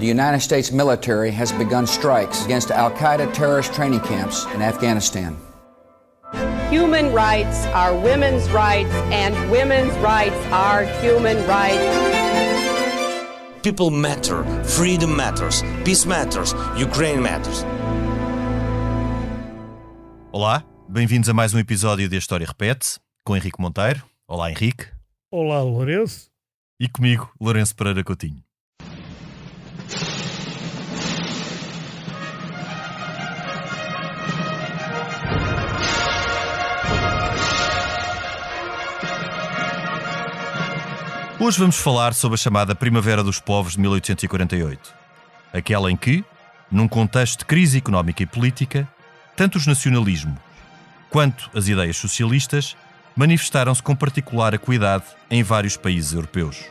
the United States military has begun strikes against Al-Qaeda terrorist training camps in Afghanistan. Human rights are women's rights, and women's rights are human rights. People matter, freedom matters, peace matters, Ukraine matters. Olá, bem-vindos a mais um episódio de A História Repete-se, com Henrique Monteiro. Olá, Henrique. Olá, Lourenço. E comigo, Lourenço Pereira Coutinho. Hoje vamos falar sobre a chamada Primavera dos Povos de 1848. Aquela em que, num contexto de crise económica e política, tanto os nacionalismos quanto as ideias socialistas manifestaram-se com particular acuidade em vários países europeus.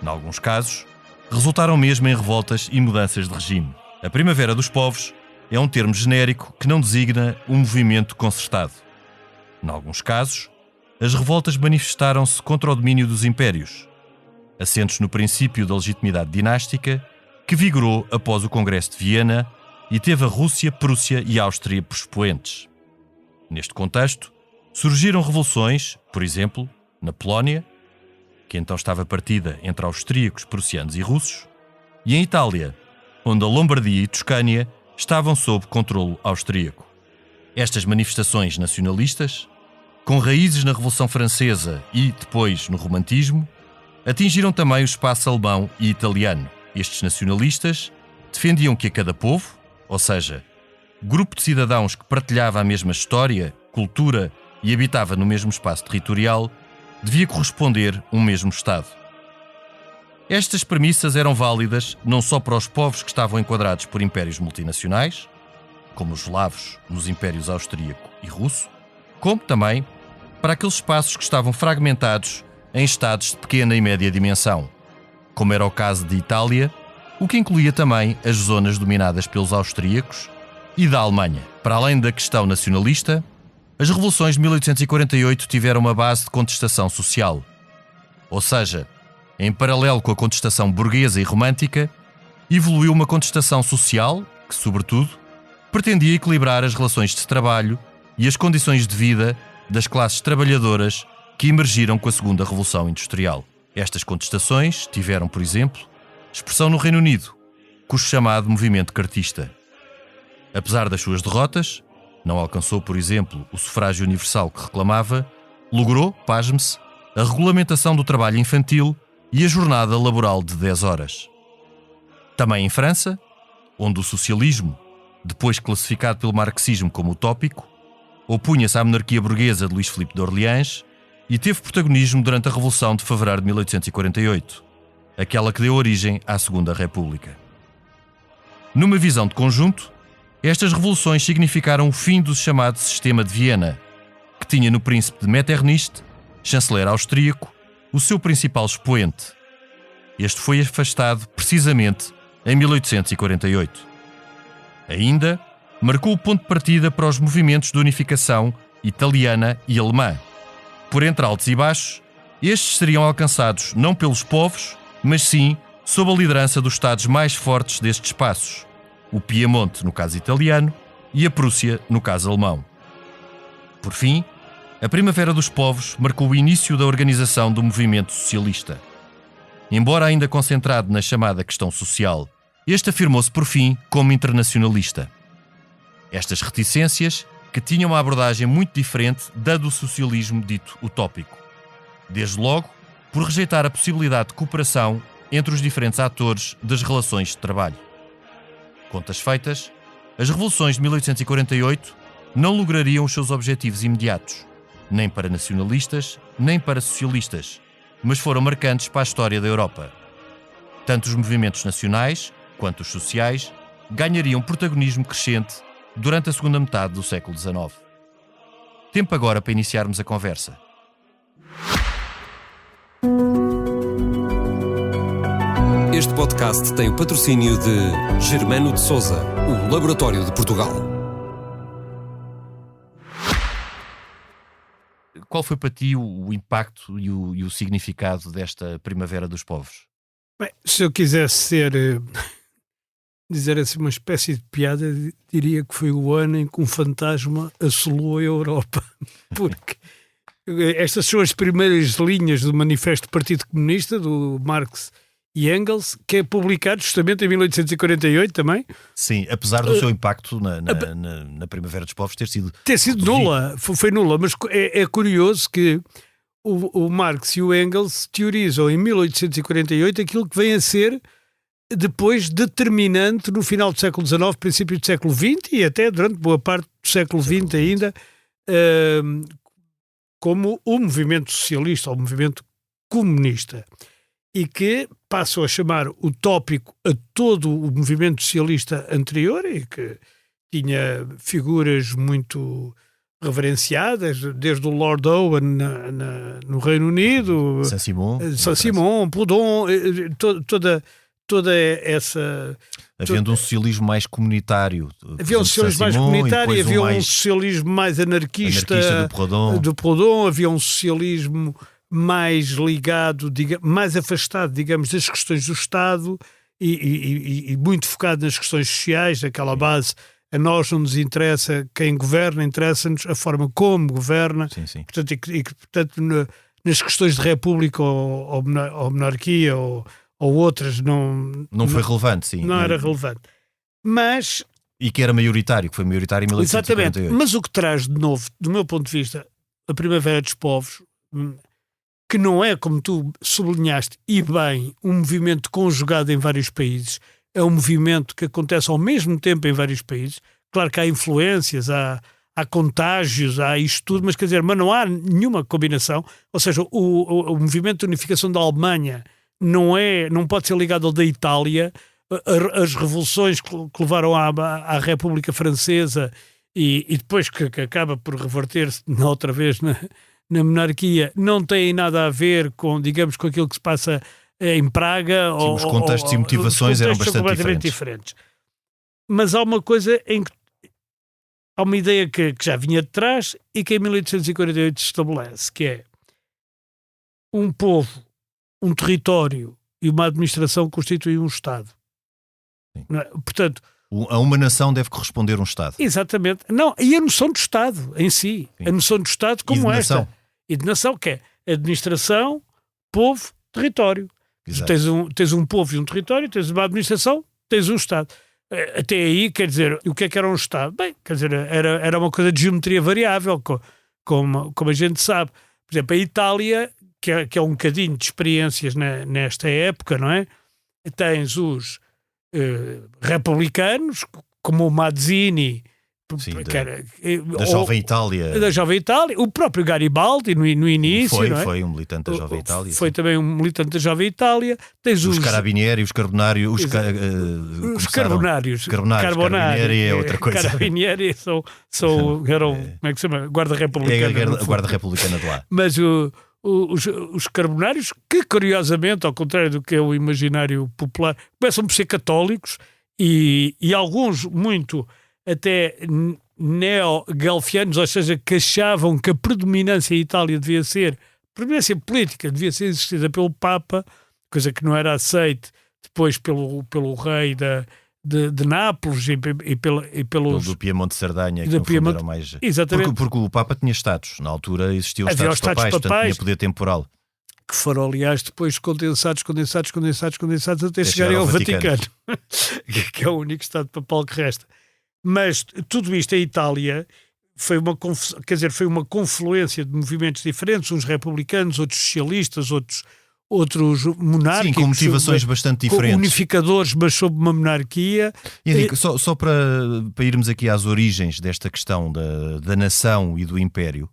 Em alguns casos, resultaram mesmo em revoltas e mudanças de regime. A Primavera dos Povos é um termo genérico que não designa um movimento concertado. Em alguns casos, as revoltas manifestaram-se contra o domínio dos impérios, assentes no princípio da legitimidade dinástica, que vigorou após o Congresso de Viena e teve a Rússia, Prússia e Áustria por expoentes. Neste contexto, surgiram revoluções, por exemplo, na Polónia, que então estava partida entre austríacos, prussianos e russos, e em Itália, onde a Lombardia e Toscânia estavam sob controlo austríaco. Estas manifestações nacionalistas, com raízes na Revolução Francesa e, depois, no Romantismo, atingiram também o espaço alemão e italiano. Estes nacionalistas defendiam que a cada povo, ou seja, grupo de cidadãos que partilhava a mesma história, cultura e habitava no mesmo espaço territorial, devia corresponder um mesmo Estado. Estas premissas eram válidas não só para os povos que estavam enquadrados por impérios multinacionais, como os eslavos nos impérios austríaco e russo, como também para aqueles espaços que estavam fragmentados em estados de pequena e média dimensão, como era o caso de Itália, o que incluía também as zonas dominadas pelos austríacos e da Alemanha. Para além da questão nacionalista, as revoluções de 1848 tiveram uma base de contestação social. Ou seja, em paralelo com a contestação burguesa e romântica, evoluiu uma contestação social que, sobretudo, pretendia equilibrar as relações de trabalho e as condições de vida das classes trabalhadoras que emergiram com a Segunda Revolução Industrial. Estas contestações tiveram, por exemplo, expressão no Reino Unido, com o chamado movimento cartista. Apesar das suas derrotas, não alcançou, por exemplo, o sufrágio universal que reclamava, logrou, pasme-se, a regulamentação do trabalho infantil e a jornada laboral de 10 horas. Também em França, onde o socialismo, depois classificado pelo marxismo como utópico, opunha-se à monarquia burguesa de Luís Filipe de Orleans e teve protagonismo durante a Revolução de Fevereiro de 1848, aquela que deu origem à Segunda República. Numa visão de conjunto, estas revoluções significaram o fim do chamado Sistema de Viena, que tinha no príncipe de Metternich, chanceler austríaco, o seu principal expoente. Este foi afastado precisamente em 1848. Ainda marcou o ponto de partida para os movimentos de unificação italiana e alemã. Por entre altos e baixos, estes seriam alcançados não pelos povos, mas sim sob a liderança dos estados mais fortes destes espaços, o Piemonte, no caso italiano, e a Prússia, no caso alemão. Por fim, a Primavera dos Povos marcou o início da organização do movimento socialista. Embora ainda concentrado na chamada questão social, este afirmou-se por fim como internacionalista. Estas reticências que tinham uma abordagem muito diferente da do socialismo dito utópico. Desde logo, por rejeitar a possibilidade de cooperação entre os diferentes atores das relações de trabalho. Contas feitas, as revoluções de 1848 não lograriam os seus objetivos imediatos, nem para nacionalistas, nem para socialistas, mas foram marcantes para a história da Europa. Tanto os movimentos nacionais, quanto os sociais, ganhariam protagonismo crescente durante a segunda metade do século XIX. Tempo agora para iniciarmos a conversa. Este podcast tem o patrocínio de Germano de Sousa, o Laboratório de Portugal. Qual foi para ti o impacto e o significado desta Primavera dos Povos? Bem, se eu quisesse dizer assim uma espécie de piada, diria que foi o ano em que um fantasma assolou a Europa. Porque estas são as primeiras linhas do Manifesto do Partido Comunista, do Marx e Engels, que é publicado justamente em 1848 também. Sim, apesar do seu impacto na Primavera dos Povos ter sido nula, foi nula, mas é curioso que o Marx e o Engels teorizam em 1848 aquilo que vem a ser depois determinante no final do século XIX, princípio do século XX e até durante boa parte do século XX ainda, como o movimento socialista ou o movimento comunista, e que passam a chamar utópico a todo o movimento socialista anterior e que tinha figuras muito reverenciadas, desde o Lord Owen no Reino Unido, Saint-Simon, Proudhon, toda essa... Havendo um socialismo mais comunitário. Havia um socialismo mais comunitário, havia um socialismo mais anarquista do Proudhon, havia um socialismo mais ligado, mais afastado, digamos, das questões do Estado e muito focado nas questões sociais, aquela base, a nós não nos interessa quem governa, interessa-nos a forma como governa. Sim. Portanto, nas questões de república ou monarquia ou outras não foi relevante, sim. Não era relevante. Mas... E que era maioritário, que foi maioritário em 1848. Exatamente, mas o que traz de novo, do meu ponto de vista, a Primavera dos Povos, que não é, como tu sublinhaste, e bem, um movimento conjugado em vários países, é um movimento que acontece ao mesmo tempo em vários países. Claro que há influências, há contágios, há isto tudo, mas mas não há nenhuma combinação. Ou seja, o movimento de unificação da Alemanha não pode ser ligado ao da Itália. As revoluções que levaram à República Francesa e depois que acaba por reverter-se outra vez na monarquia, não têm nada a ver com, digamos, com aquilo que se passa em Praga. Sim, os contextos e motivações eram bastante diferentes. Mas há uma coisa em que há uma ideia que já vinha de trás e que em 1848 se estabelece, que é um povo, um território e uma administração constituem um Estado. Não é? Portanto, a uma nação deve corresponder a um Estado. Exatamente. Não, e a noção do Estado em si. Sim. A noção do Estado como esta. Nação. E de nação, que é administração, povo, território. Tens um povo e um território, tens uma administração, tens um Estado. Até aí, quer dizer, o que era um Estado? Bem, quer dizer, era uma coisa de geometria variável, como a gente sabe. Por exemplo, a Itália, que é um bocadinho de experiências nesta época, não é? Tens os republicanos, como o Mazzini, da Jovem Itália. Da Jovem Itália, o próprio Garibaldi no início. Foi um militante da Jovem Itália. Foi também um militante da Jovem Itália. Tens os Carabinieri, os Carbonari, os Carbonários. Carbonieri é outra coisa. Carabinieri eram como é que se chama? Guarda Republicana. É a Guarda Republicana de lá. Mas os Carbonários, que curiosamente, ao contrário do que é o imaginário popular, começam por ser católicos e alguns muito até neo-galfianos, ou seja, que achavam que a predominância em Itália predominância política devia ser exercida pelo Papa, coisa que não era aceite depois pelo rei de Nápoles e pelos... Do Piemonte de Sardanha, que não eram mais... Exatamente. Porque o Papa tinha status. Na altura existiam os status papais, portanto tinha poder temporal. Que foram, aliás, depois condensados até chegarem ao Vaticano. Que é o único Estado papal que resta. Mas tudo isto, a Itália foi uma confluência de movimentos diferentes, uns republicanos, outros socialistas, outros monárquicos. Sim, com motivações bastante diferentes. Unificadores, mas sob uma monarquia. Henrique, só para irmos aqui às origens desta questão da nação e do império.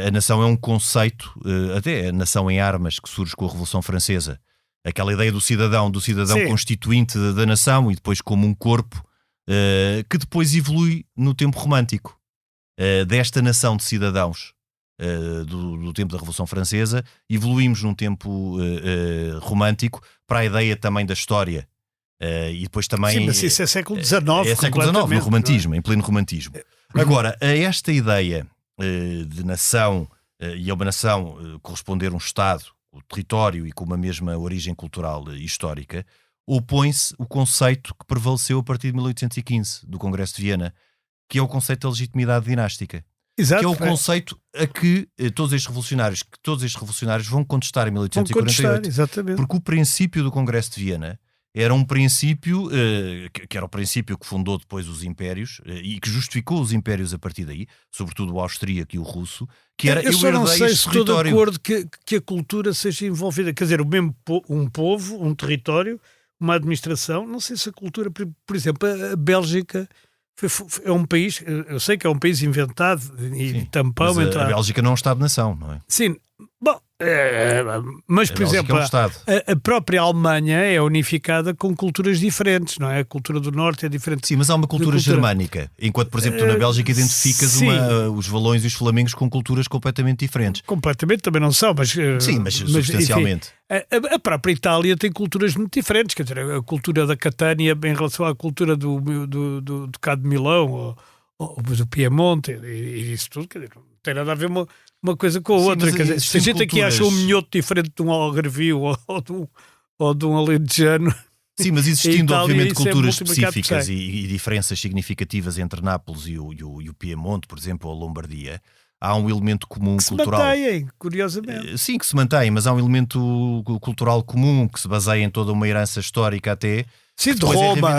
A nação é um conceito, até a nação em armas, que surge com a Revolução Francesa. Aquela ideia do cidadão constituinte da nação e depois como um corpo, que depois evolui no tempo romântico. Desta nação de cidadãos do tempo da Revolução Francesa, evoluímos num tempo romântico para a ideia também da história. E depois também... Sim, mas isso é século XIX. É século XIX, no romantismo, em pleno romantismo. Agora, a esta ideia de nação e a uma nação corresponder a um Estado, território e com uma mesma origem cultural e histórica, opõe-se o conceito que prevaleceu a partir de 1815, do Congresso de Viena, que é o conceito da legitimidade dinástica. Exato, que é o conceito a que todos estes revolucionários vão contestar em 1848. Exatamente. Porque o princípio do Congresso de Viena era um princípio que era o princípio que fundou depois os impérios e que justificou os impérios a partir daí, sobretudo o austríaco e o russo, que era eu só não sei se estou de território. acordo que a cultura seja envolvida. Quer dizer, o mesmo um povo, um território, uma administração, não sei se a cultura, por exemplo, a Bélgica é um país, eu sei que é um país inventado e tampão. Mas a Bélgica não é um Estado-nação, não é? Sim, bom, mas por exemplo, a própria Alemanha é unificada com culturas diferentes, não é? A cultura do Norte é diferente. Sim, mas há uma cultura germânica, enquanto, por exemplo, tu na Bélgica identificas os valões e os flamengos com culturas completamente diferentes. Completamente também não são, mas... Sim, mas substancialmente. Enfim, a própria Itália tem culturas muito diferentes, quer dizer, a cultura da Catânia em relação à cultura do Ducado de Milão ou do Piemonte e isso tudo, quer dizer, não tem nada a ver uma coisa com a outra. Quer dizer, se a gente aqui acha um minhoto diferente de um algarvio ou de um alentejano... Sim, mas existindo Itália, obviamente culturas é específicas e diferenças significativas entre Nápoles e o Piemonte, por exemplo, ou a Lombardia, há um elemento comum cultural. Se mantêm, curiosamente. Sim, que se mantém, mas há um elemento cultural comum que se baseia em toda uma herança histórica até. Sim, de Roma.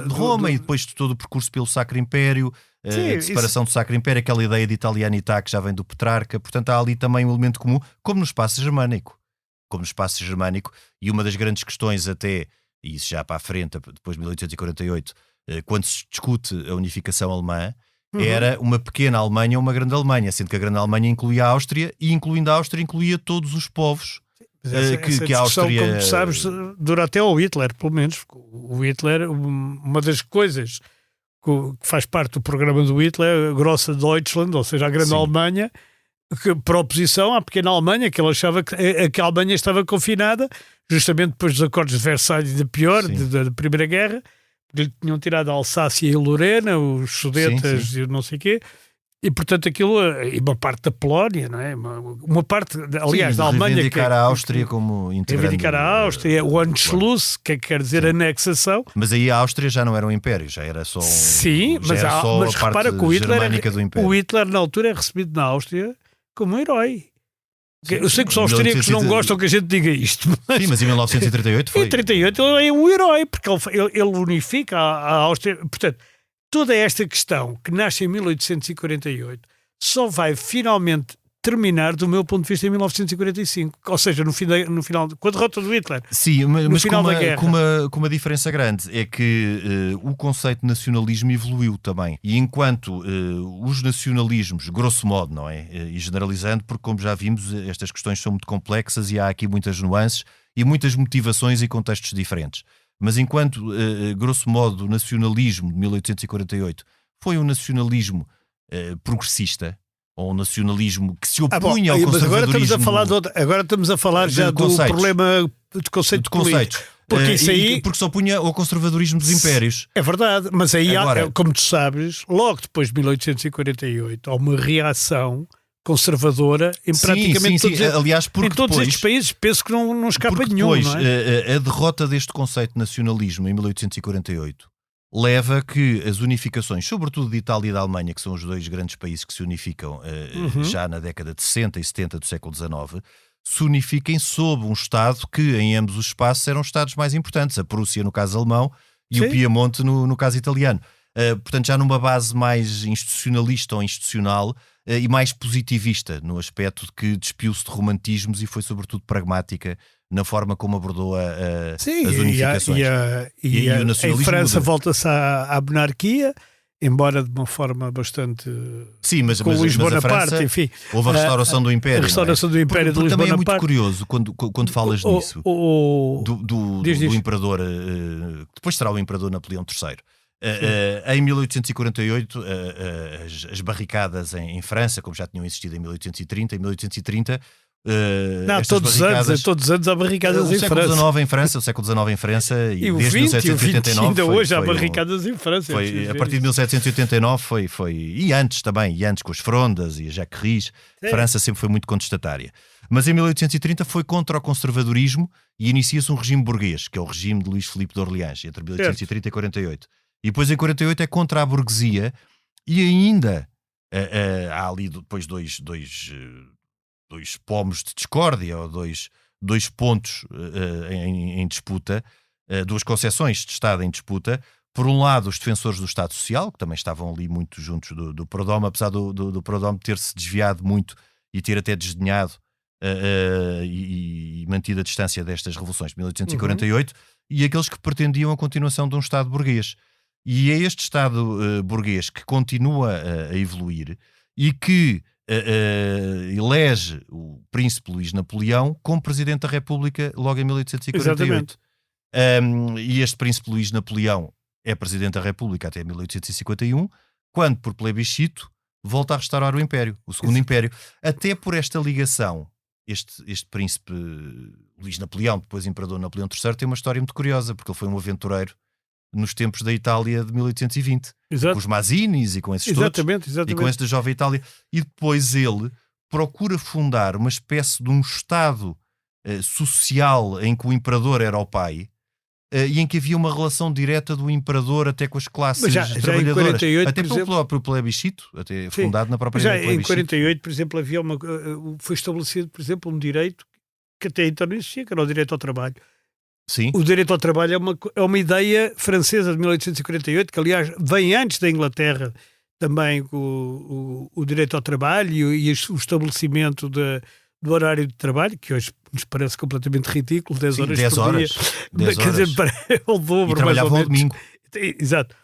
De Roma e depois de todo o percurso pelo Sacro Império, de separação do Sacro Império, aquela ideia de italianità que já vem do Petrarca. Portanto, há ali também um elemento comum, como no espaço germânico. E uma das grandes questões até, e isso já para a frente, depois de 1848, quando se discute a unificação alemã, era uma pequena Alemanha ou uma grande Alemanha, sendo que a grande Alemanha incluía a Áustria e, incluindo a Áustria, incluía todos os povos que a Áustria... Como tu sabes, dura até ao Hitler, pelo menos. O Hitler, uma das coisas que faz parte do programa do Hitler, a Grossa Deutschland, ou seja, a grande Alemanha, que, por oposição à pequena Alemanha, que ele achava que a Alemanha estava confinada, justamente depois dos acordos de Versalhes e da Primeira Guerra, lhe tinham tirado a Alsácia e a Lorena, os Sudetas e o não sei o quê, e portanto aquilo, e uma parte da Polónia, não é? Uma parte, aliás, da Alemanha... Reivindicar a Áustria como integrante... Reivindicar a Áustria, o Anschluss, que quer dizer anexação. Mas aí a Áustria já não era um império, já era só mas repara que o Hitler na altura é recebido na Áustria como um herói. Eu sei que os austríacos não gostam que a gente diga isto. Sim, mas em 1938 foi. Em 1938 ele é um herói, porque ele unifica a Áustria. Portanto, toda esta questão que nasce em 1848 só vai finalmente terminar, do meu ponto de vista, em 1945. Ou seja, no final com a derrota do Hitler. Sim, mas com uma diferença grande. É que o conceito de nacionalismo evoluiu também. E enquanto os nacionalismos, grosso modo, não é? E generalizando, porque como já vimos, estas questões são muito complexas e há aqui muitas nuances e muitas motivações e contextos diferentes. Mas enquanto, grosso modo, o nacionalismo de 1848 foi um nacionalismo progressista, ou um nacionalismo que se opunha ao conservadorismo. Agora estamos a falar já do problema de conceito de conceitos. Porque se opunha ao conservadorismo dos impérios. É verdade, mas aí, como tu sabes, logo depois de 1848, há uma reação conservadora em praticamente todos estes países. Penso que não escapa nenhum. Depois, não é? A derrota deste conceito de nacionalismo em 1848 leva que as unificações, sobretudo de Itália e da Alemanha, que são os dois grandes países que se unificam já na década de 60 e 70 do século XIX, se unifiquem sob um Estado que, em ambos os espaços, eram Estados mais importantes. A Prússia, no caso alemão, e o Piemonte, no caso italiano. Portanto, já numa base mais institucionalista ou institucional e mais positivista, no aspecto de que despiu-se de romantismos e foi, sobretudo, pragmática na forma como abordou as unificações. E o nacionalismo em França volta-se à monarquia, embora de uma forma bastante... Sim, mas com Luís Bonaparte, enfim. Houve a restauração do Império. A restauração do Império de Luís também Bonaparte. É muito curioso quando falas nisso. Do imperador, depois será o imperador Napoleão III. Em 1848, as barricadas em França, como já tinham existido em 1830, todos os anos há barricadas em França. O século XIX em França e o desde 1789 ainda hoje há barricadas em França. A partir de 1789 foi e antes com as frondas e a Jacques Riche, França sempre foi muito contestatária. Mas em 1830 foi contra o conservadorismo e inicia-se um regime burguês, que é o regime de Luís Filipe de Orleans, entre 1830 e 48. E depois em 48 é contra a burguesia e ainda há ali depois dois pomos de discórdia, ou dois pontos em disputa, duas concepções de Estado em disputa. Por um lado, os defensores do Estado Social, que também estavam ali muito juntos do Prodome, apesar do Prodome ter-se desviado muito e ter até desdenhado e mantido a distância destas revoluções de 1848, e aqueles que pretendiam a continuação de um Estado burguês. E é este Estado burguês que continua a evoluir e que elege o príncipe Luís Napoleão como Presidente da República logo em 1848. E este príncipe Luís Napoleão é Presidente da República até 1851, quando, por plebiscito, volta a restaurar o Império, o Segundo Império. Até por esta ligação, este príncipe Luís Napoleão, depois Imperador Napoleão III, tem uma história muito curiosa, porque ele foi um aventureiro nos tempos da Itália de 1820. Exato. Com os Mazzinis e com esses todos, e com esta jovem Itália. E depois ele procura fundar uma espécie de um Estado social em que o Imperador era o pai, e em que havia uma relação direta do Imperador até com as classes trabalhadoras. 48, até pelo próprio plebiscito, até fundado na própria plebiscito. Em 48, por exemplo, foi estabelecido, por exemplo, um direito que até então não existia, que era o direito ao trabalho. Sim. O direito ao trabalho é uma ideia francesa de 1848, que aliás vem antes da Inglaterra também o direito ao trabalho e o estabelecimento do horário de trabalho, que hoje nos parece completamente ridículo, 10 horas por dia. 10 Quer dizer, é o dobro. E trabalhavam ao domingo. Exato.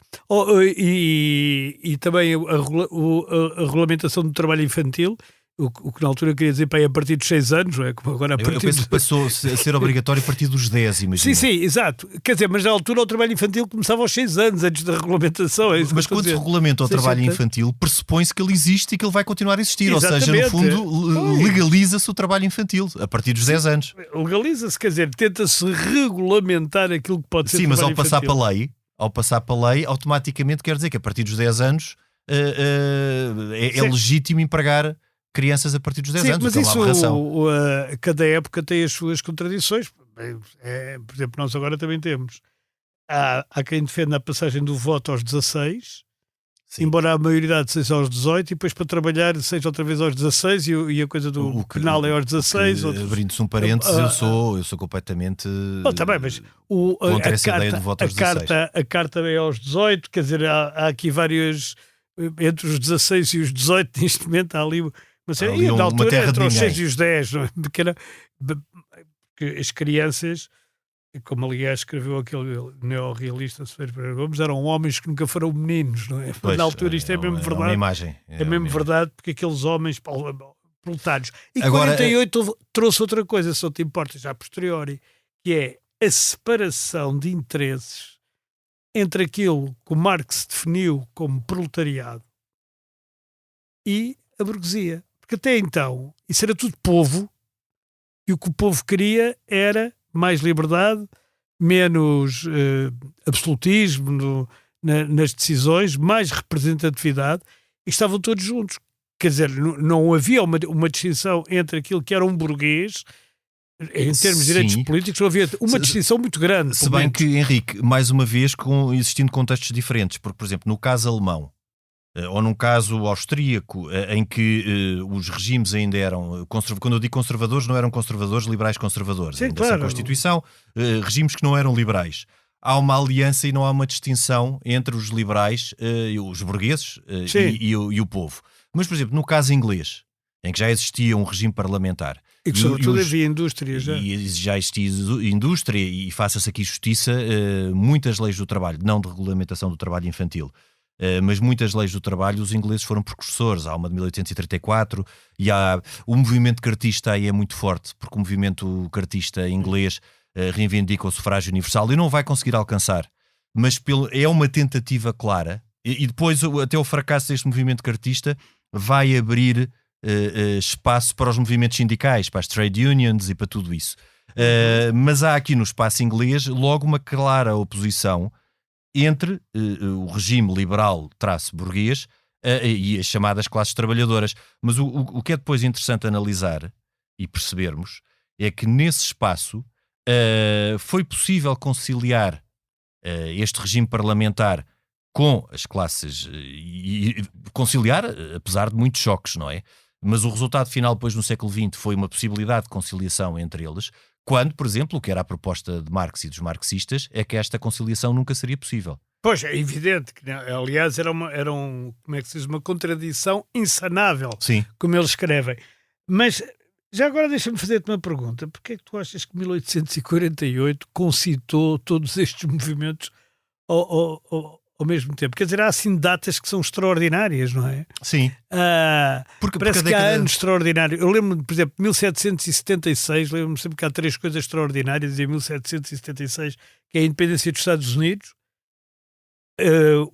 E também a regulamentação do trabalho infantil, o que na altura queria dizer para a partir dos 6 anos, não é? Como agora eu penso que passou a ser obrigatório a partir dos 10, imagina. Sim, exato. Quer dizer, mas na altura o trabalho infantil começava aos 6 anos, antes da regulamentação. Mas quando se regulamenta o trabalho infantil, pressupõe-se que ele existe e que ele vai continuar a existir. Exatamente. Ou seja, no fundo, legaliza-se o trabalho infantil a partir dos 10 anos. Legaliza-se, quer dizer, tenta-se regulamentar aquilo que pode ser. Sim, mas ao passar para a lei, automaticamente quer dizer que a partir dos 10 anos é legítimo empregar crianças a partir dos 10 anos. Mas isso, cada época tem as suas contradições. Por exemplo, nós agora também temos. Há quem defenda a passagem do voto aos 16, sim, embora a maioridade seja aos 18, e depois para trabalhar seja outra vez aos 16 e a coisa do penal é aos 16. Abrindo-se um parênteses, eu sou completamente também, mas contra essa ideia do voto aos 16. A carta é aos 18, quer dizer, há aqui vários, entre os 16 e os 18, neste momento há ali... Mas na altura entre os 6 e os 10, não é? Porque as crianças, como aliás escreveu aquele neorrealista Seferino Pereira Gomes, eram homens que nunca foram meninos, não é? Pois, na altura isto é mesmo verdade. Uma imagem. É mesmo verdade, porque aqueles homens proletários. E agora, 48 trouxe outra coisa, se não te importa, já a posteriori, que é a separação de interesses entre aquilo que o Marx definiu como proletariado e a burguesia. Porque até então isso era tudo povo, e o que o povo queria era mais liberdade, menos absolutismo nas decisões, mais representatividade, e estavam todos juntos. Quer dizer, não havia uma distinção entre aquilo que era um burguês, em termos de direitos políticos, não havia uma distinção muito grande. Se bem que, Henrique, mais uma vez, existindo contextos diferentes, porque, por exemplo, no caso alemão, ou num caso austríaco, em que os regimes ainda eram quando eu digo conservadores, não eram conservadores, liberais conservadores. Sim, ainda claro. Essa Constituição, regimes que não eram liberais. Há uma aliança e não há uma distinção entre os liberais, os burgueses e o povo. Mas, por exemplo, no caso inglês, em que já existia um regime parlamentar, e que sobretudo havia indústria já. E já existia indústria, e faça-se aqui justiça, muitas leis do trabalho, não de regulamentação do trabalho infantil, mas muitas leis do trabalho, os ingleses foram precursores. Há uma de 1834 e há o movimento cartista aí é muito forte, porque o movimento cartista inglês reivindica o sufrágio universal e não vai conseguir alcançar, mas é uma tentativa clara, e depois até o fracasso deste movimento cartista vai abrir espaço para os movimentos sindicais, para as trade unions e para tudo isso. Mas há aqui no espaço inglês logo uma clara oposição entre o regime liberal-burguês e as chamadas classes trabalhadoras. Mas o que é depois interessante analisar, e percebermos é que nesse espaço foi possível conciliar este regime parlamentar com as classes e conciliar, apesar de muitos choques, não é? Mas o resultado final depois no século XX foi uma possibilidade de conciliação entre eles, quando, por exemplo, o que era a proposta de Marx e dos marxistas é que esta conciliação nunca seria possível. Pois, é evidente que, aliás, era como é que se diz, uma contradição insanável, Sim. como eles escrevem. Mas, já agora deixa-me fazer-te uma pergunta. Porquê é que tu achas que 1848 concitou todos estes movimentos ao mesmo tempo? Quer dizer, há assim datas que são extraordinárias, não é? Sim. Parece que há década... anos extraordinários. Eu lembro-me, por exemplo, de 1776, lembro-me sempre que há 3 coisas extraordinárias em 1776, que é a independência dos Estados Unidos,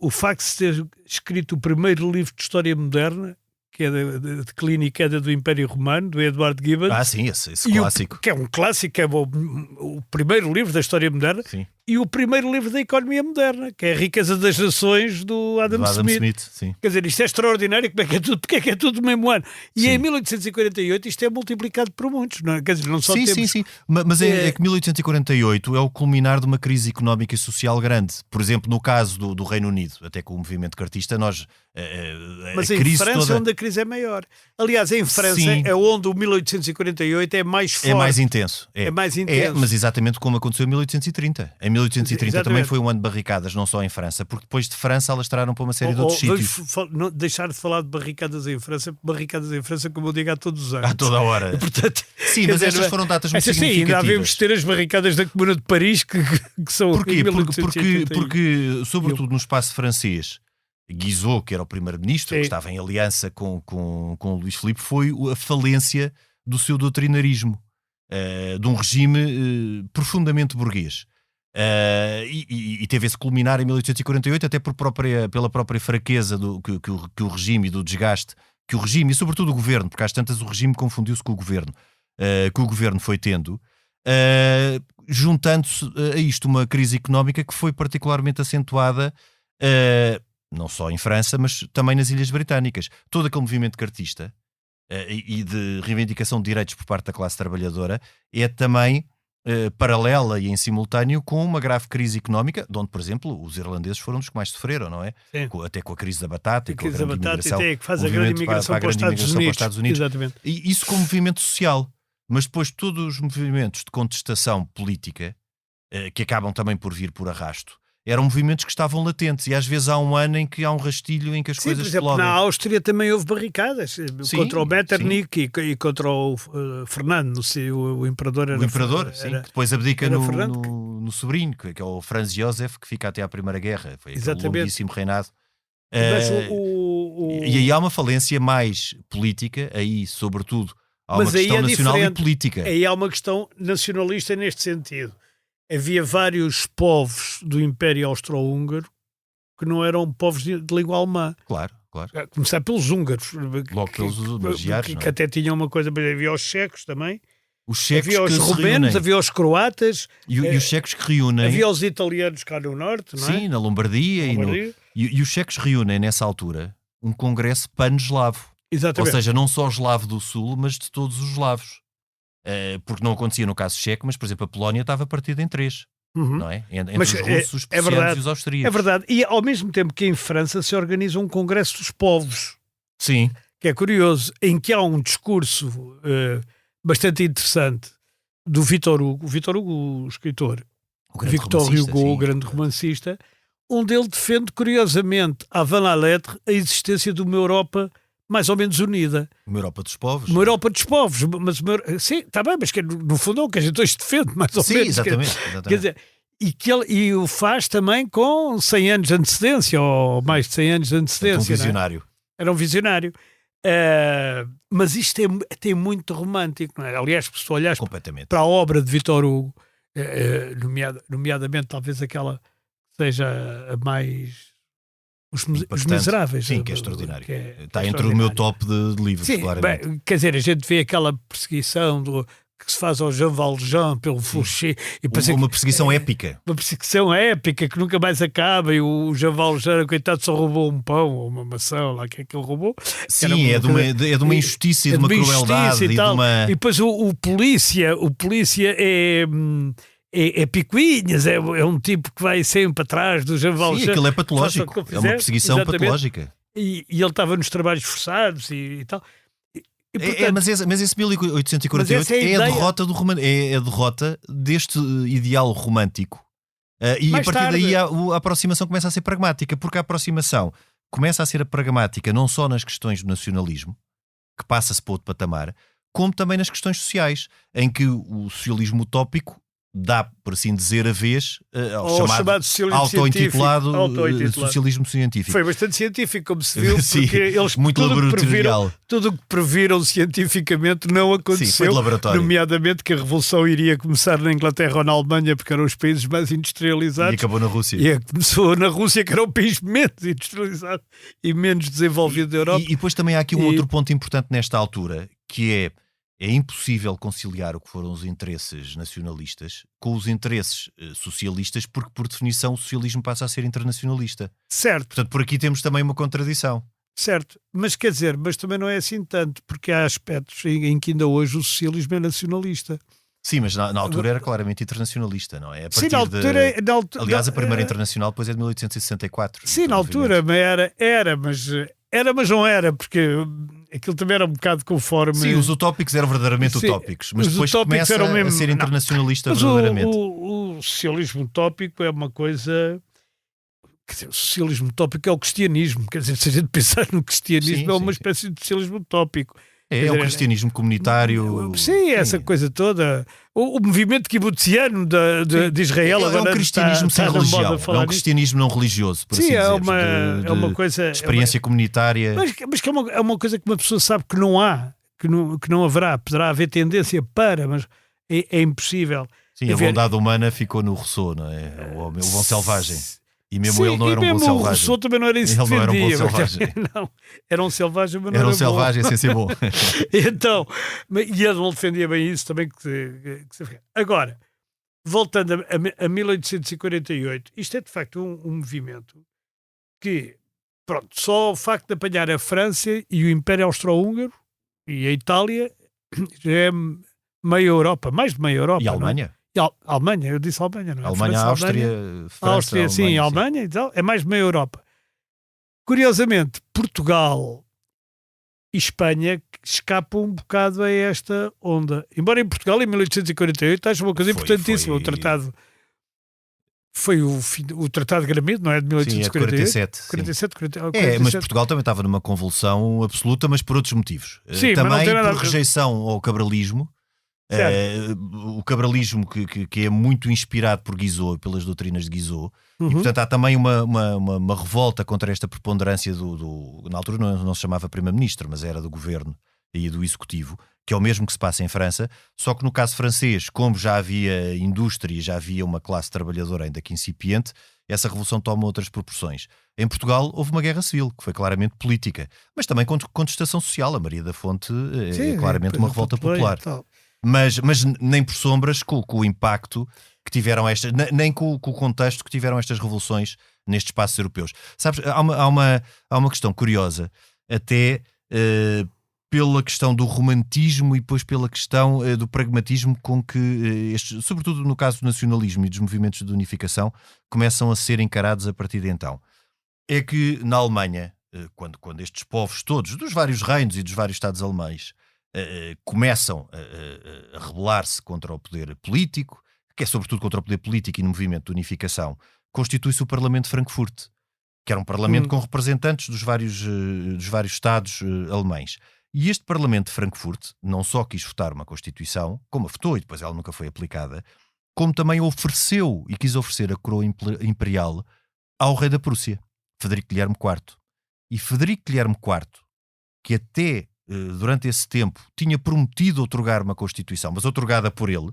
o facto de se ter escrito o primeiro livro de história moderna, que é de clínica queda do Império Romano, do Edward Gibbon. Sim, esse clássico. Que é um clássico, que é o primeiro livro da história moderna. Sim. E o primeiro livro da economia moderna, que é a Riqueza das Nações, do Adam Smith. Sim. Quer dizer, isto é extraordinário, porque é que é tudo no mesmo ano? E Sim. em 1848 isto é multiplicado por muitos, não é? Quer dizer, não só temos... Sim. Mas é que 1848 é o culminar de uma crise económica e social grande. Por exemplo, no caso do Reino Unido, até com o movimento cartista, nós... Mas a em crise França toda... é onde a crise é maior. Aliás, em França Sim. é onde o 1848 é mais forte. É mais intenso. É mais intenso. Mas exatamente como aconteceu em 1830. Em 1830 Exatamente. também foi um ano de barricadas, não só em França, porque depois de França alastraram para uma série de outros sítios. Não deixar de falar de barricadas em França, porque barricadas em França, como eu digo, há todos os anos. A toda a hora. E, portanto, Sim, mas estas foram datas muito significativas. Ainda havemos de ter as barricadas da Comuna de Paris, que são Porquê? em 1881. Porque, sobretudo no espaço francês, Guizot, que era o primeiro-ministro, que estava em aliança com o Luís Filipe, foi a falência do seu doutrinarismo, de um regime profundamente burguês. E teve esse culminar em 1848, até pela própria fraqueza que o regime e do desgaste que o regime, e sobretudo o governo, porque às tantas o regime confundiu-se com o governo, que o governo foi tendo, juntando-se a isto uma crise económica que foi particularmente acentuada não só em França, mas também nas Ilhas Britânicas. Todo aquele movimento cartista e de reivindicação de direitos por parte da classe trabalhadora é também paralela e em simultâneo com uma grave crise económica, de onde, por exemplo, os irlandeses foram os que mais sofreram, não é? Até com a crise da batata e com a grande imigração. Até que faz a grande imigração para os Estados Unidos. Exatamente. E isso como movimento social. Mas depois todos os movimentos de contestação política, que acabam também por vir por arrasto, eram movimentos que estavam latentes, e às vezes há um ano em que há um rastilho em que as coisas por exemplo, explodem. Na Áustria também houve barricadas contra o Metternich e contra o Fernando, o imperador. O imperador, sim, que depois abdica no sobrinho, que é o Franz Josef, que fica até à Primeira Guerra. Foi aquele longuíssimo reinado. E aí há uma falência mais política, aí sobretudo há uma questão nacional e política. Aí há uma questão nacionalista neste sentido. Havia vários povos do Império Austro-Húngaro que não eram povos de língua alemã. Claro. A começar pelos húngaros. Logo pelos magiares, que até tinham uma coisa, mas havia os checos também. Os checos havia os romenos, havia os croatas. E os checos que reúnem... Havia os italianos cá no norte, não é? Sim, na Lombardia. E os checos reúnem nessa altura um congresso pan-eslavo. Exatamente. Ou seja, não só eslavo do sul, mas de todos os eslavos. Porque não acontecia no caso checo, mas, por exemplo, a Polónia estava partida em 3, não é? Entre os russos, os prussianos e os austríacos. É verdade. E ao mesmo tempo que em França se organiza um congresso dos povos. Sim. Que é curioso, em que há um discurso bastante interessante do Victor Hugo, o escritor. Victor Hugo, o grande romancista, onde ele defende, curiosamente, avant la lettre, a existência de uma Europa mais ou menos unida. Uma Europa dos povos. Uma Europa dos povos. Sim, está bem, mas que no fundo é o que a gente hoje defende, mais ou menos. Sim, exatamente. Quer dizer, e o faz também com 100 anos de antecedência, ou mais de 100 anos de antecedência. Um visionário. Era um visionário. Mas isto é até muito romântico, não é? Aliás, se tu olhares para a obra de Victor Hugo, nomeadamente talvez aquela que seja a mais... Os Miseráveis. Sim, que é extraordinário. Está entre o meu top de livros, sim, claramente. Quer dizer, a gente vê aquela perseguição que se faz ao Jean Valjean pelo Fouché. E parece Uma que- perseguição épica. uma perseguição épica que nunca mais acaba, e o Jean Valjean, coitado, só roubou um pão ou uma maçã, lá que é que ele roubou. Sim, é de uma injustiça e de uma crueldade e de uma... E depois o polícia é picuinhas, é um tipo que vai sempre atrás do Jean Valjean. Sim, aquilo é faça o patológico. que ele É uma fizer. perseguição Exatamente. patológica. E ele estava nos trabalhos forçados e tal. E, portanto, Mas esse 1848 Mas essa é a é a ideia. derrota é a derrota deste ideal romântico. E Mais a partir tarde- daí a aproximação começa a ser pragmática, porque a aproximação começa a ser pragmática não só nas questões do nacionalismo, que passa-se para outro patamar, como também nas questões sociais, em que o socialismo utópico dá, por assim dizer, a vez ao ao chamado socialismo auto-intitulado científico. socialismo científico. Foi bastante científico, como se viu, Sim, porque eles muito tudo o que laboratorial. tudo o que previram cientificamente não Sim, foi aconteceu, de laboratório. nomeadamente que a revolução iria começar na Inglaterra ou na Alemanha, porque eram os países mais E industrializados, acabou na Rússia. e começou na Rússia, que era o país menos industrializado e menos desenvolvido da Europa. E depois também há aqui um E- outro ponto importante nesta altura, que é impossível conciliar o que foram os interesses nacionalistas com os interesses socialistas, porque por definição o socialismo passa a ser internacionalista. Certo, Portanto, por aqui temos também uma contradição. certo, mas quer dizer, mas também não é assim tanto, porque há aspectos em que ainda hoje o socialismo é nacionalista. Sim, mas na altura era claramente internacionalista, não é? A Sim, partir na altura, Aliás, a primeira internacional depois é de 1864. Sim, na altura, mas mas não era, porque aquilo também era um bocado conforme. Sim, os utópicos eram verdadeiramente Sim, utópicos, mas os depois utópicos começa eram a mesmo- ser não. internacionalista Mas verdadeiramente. o socialismo utópico é uma coisa. Quer dizer, o socialismo utópico é o cristianismo. Quer dizer, se a gente pensar no cristianismo, Sim, é uma sim. espécie de socialismo utópico. É Quer o dizer, cristianismo comunitário. Sim, essa coisa toda. O movimento kibutziano de Israel É um agora cristianismo sem está na moda religião. É falar um nisso. cristianismo não religioso, por Sim, assim é dizer. é uma coisa. De experiência comunitária. Mas que é uma coisa que uma pessoa sabe que não há, que não haverá. Poderá haver tendência para, mas é impossível. Sim, a ver- bondade humana ficou no Rousseau, não é? O bom selvagem. E mesmo Sim, ele não e era um bom mesmo o selvagem. Rousseau também não era isso que Ele não era um bom defendia. selvagem. Não, era um selvagem, mas não Era um bom. selvagem sem ser bom. Então, e ele não defendia bem isso também. Agora, voltando a 1848, isto é de facto um movimento que, pronto, só o facto de apanhar a França e o Império Austro-Húngaro e a Itália já é meia Europa, mais de meia Europa. E a não é? Alemanha? E a Alemanha, eu disse Alemanha, não é? A Alemanha, França, a Áustria, Alemanha. França, Áustria, sim, a Alemanha e tal, é mais de meia Europa. Curiosamente, Portugal e Espanha escapam um bocado a esta onda. Embora em Portugal, em 1848, acho uma coisa importantíssima. foi- O tratado foi o Tratado de Gramido, não é? De Sim, é de 1848. 47. sim. 47, 40, É, mas 47. Portugal também estava numa convulsão absoluta, mas por outros motivos. Sim, mas não também tem nada a por ver. rejeição ao cabralismo. O cabralismo que é muito inspirado por Guizot, pelas doutrinas de Guizot. Uhum. E portanto há também uma revolta contra esta preponderância na altura não se chamava primeiro-ministro, mas era do governo e do executivo, que é o mesmo que se passa em França, só que no caso francês, como já havia indústria, já havia uma classe trabalhadora ainda que incipiente, essa revolução toma outras proporções. Em Portugal houve uma guerra civil, que foi claramente política, mas também contestação social. A Maria da Fonte é claramente uma revolta popular. Mas nem por sombras com o impacto que tiveram estas, nem com o contexto que tiveram estas revoluções nestes espaços europeus. Sabes, há uma questão curiosa, até pela questão do romantismo e depois pela questão do pragmatismo com que, sobretudo no caso do nacionalismo e dos movimentos de unificação, começam a ser encarados a partir de então. É que na Alemanha, quando estes povos todos, dos vários reinos e dos vários estados alemães, começam a rebelar-se contra o poder político, que é sobretudo contra o poder político e no movimento de unificação, constitui-se o Parlamento de Frankfurt, que era um parlamento com representantes dos vários estados alemães. E este Parlamento de Frankfurt não só quis votar uma Constituição, como a votou e depois ela nunca foi aplicada, como também ofereceu e quis oferecer a coroa imperial ao rei da Prússia, Frederico Guilherme IV. E Frederico Guilherme IV, que até durante esse tempo tinha prometido outorgar uma Constituição, mas outorgada por ele,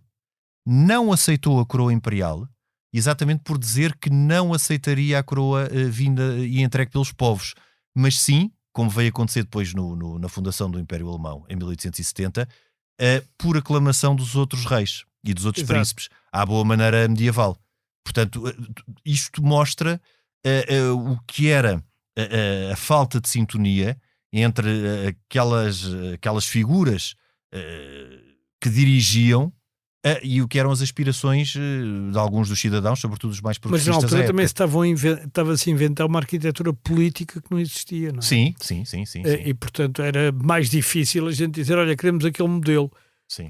não aceitou a coroa imperial, exatamente por dizer que não aceitaria a coroa vinda e entregue pelos povos, mas sim, como veio acontecer depois na fundação do Império Alemão em 1870, por aclamação dos outros reis e dos outros príncipes, à boa maneira medieval. Portanto, isto mostra o que era a falta de sintonia entre aquelas figuras que dirigiam e o que eram as aspirações de alguns dos cidadãos, sobretudo os mais progressistas. Mas na altura também estava-se a inventar uma arquitetura política que não existia, não é? Sim. E, portanto, era mais difícil a gente dizer, olha, queremos aquele modelo. Sim.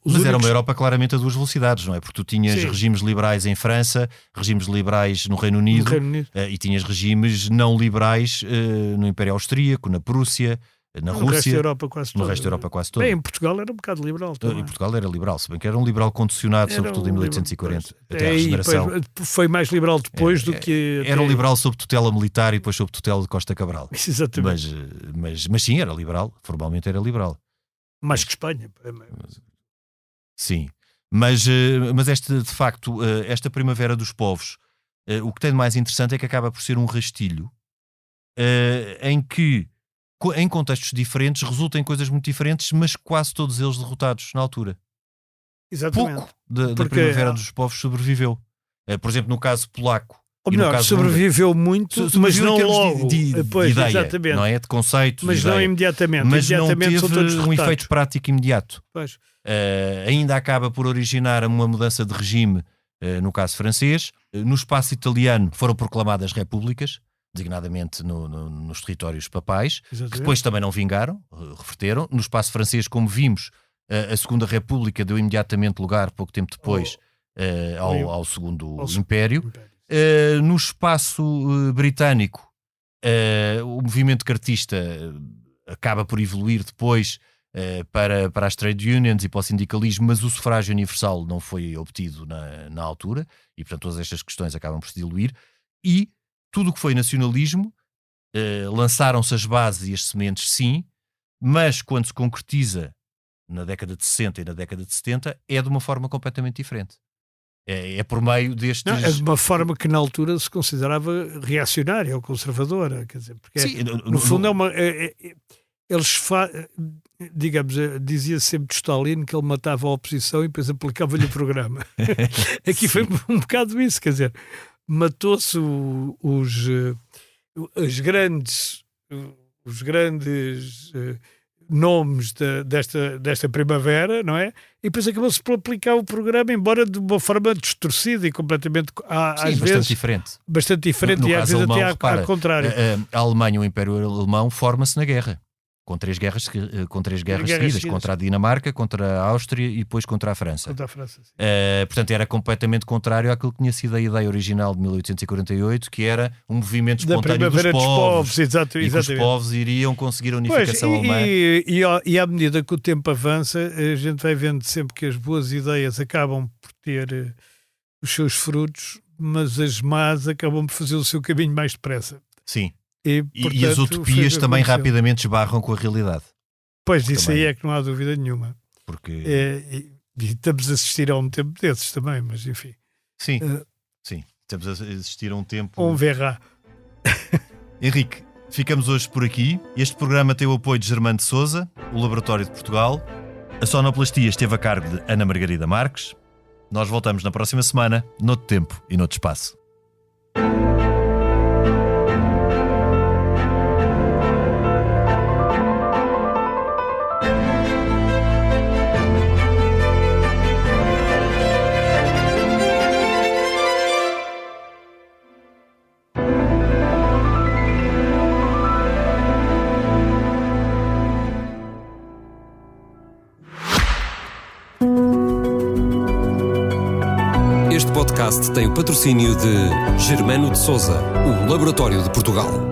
Mas era uma Europa claramente a duas velocidades, não é? Porque tu tinhas regimes liberais em França, regimes liberais no Reino Unido, e tinhas regimes não liberais no Império Austríaco, na Prússia, na Rússia. No resto da Europa quase toda. No resto da Europa quase toda. Bem, em Portugal era um bocado liberal também. Em Portugal era liberal, se bem que era um liberal condicionado, sobretudo em 1840, até a regeneração. Foi mais liberal depois do que... Era um liberal sob tutela militar e depois sob tutela de Costa Cabral. Exatamente. Mas sim, era liberal, formalmente era liberal. Mais que Espanha. Sim, mas de facto, esta Primavera dos Povos, o que tem de mais interessante é que acaba por ser um rastilho em que, em contextos diferentes, resultam em coisas muito diferentes, mas quase todos eles derrotados na altura. Exatamente. Pouco da Primavera dos Povos sobreviveu. Por exemplo, no caso polaco. Ou melhor, sobreviveu muito, mas não logo. De ideia, exatamente. Não é? De conceitos. Mas não imediatamente. Mas imediatamente não teve um efeito prático imediato. Pois. Ainda acaba por originar uma mudança de regime, no caso francês. No espaço italiano foram proclamadas repúblicas, designadamente nos territórios papais, que depois também não vingaram, reverteram. No espaço francês, como vimos, a Segunda República deu imediatamente lugar, pouco tempo depois, ao Segundo Império. No espaço britânico, o movimento cartista acaba por evoluir depois para as trade unions e para o sindicalismo, mas o sufrágio universal não foi obtido na altura e, portanto, todas estas questões acabam por se diluir. E tudo o que foi nacionalismo, lançaram-se as bases e as sementes, sim, mas quando se concretiza na década de 60 e na década de 70, é de uma forma completamente diferente. É por meio destes... Não, é de uma forma que na altura se considerava reacionária ou conservadora, quer dizer, porque sim, no fundo é uma... digamos, dizia sempre de Stalin que ele matava a oposição e depois aplicava-lhe o programa. Aqui foi um bocado isso, quer dizer, matou-se os grandes nomes desta primavera, não é? E depois acabou-se por aplicar o programa, embora de uma forma distorcida e completamente, às vezes, diferente. Bastante diferente no e às vezes alemão, até ao contrário. A Alemanha, o Império Alemão, forma-se na guerra. Com três guerras seguidas, contra a Dinamarca, contra a Áustria e depois contra a França. Contra a França, sim. Portanto, era completamente contrário àquilo que tinha sido a ideia original de 1848, que era um movimento espontâneo dos povos. Exatamente. E que os povos iriam conseguir a unificação alemã. E à medida que o tempo avança, a gente vai vendo sempre que as boas ideias acabam por ter os seus frutos, mas as más acabam por fazer o seu caminho mais depressa. Sim. E as utopias também rapidamente esbarram com a realidade. Pois, isso aí é que não há dúvida nenhuma. Porque... E estamos a assistir a um tempo desses também, mas enfim. Sim, sim. Estamos a assistir a um tempo... On verra. Henrique, ficamos hoje por aqui. Este programa tem o apoio de Germano de Sousa, o Laboratório de Portugal. A sonoplastia esteve a cargo de Ana Margarida Marques. Nós voltamos na próxima semana, noutro tempo e noutro espaço. Este podcast tem o patrocínio de Germano de Sousa, o Laboratório de Portugal.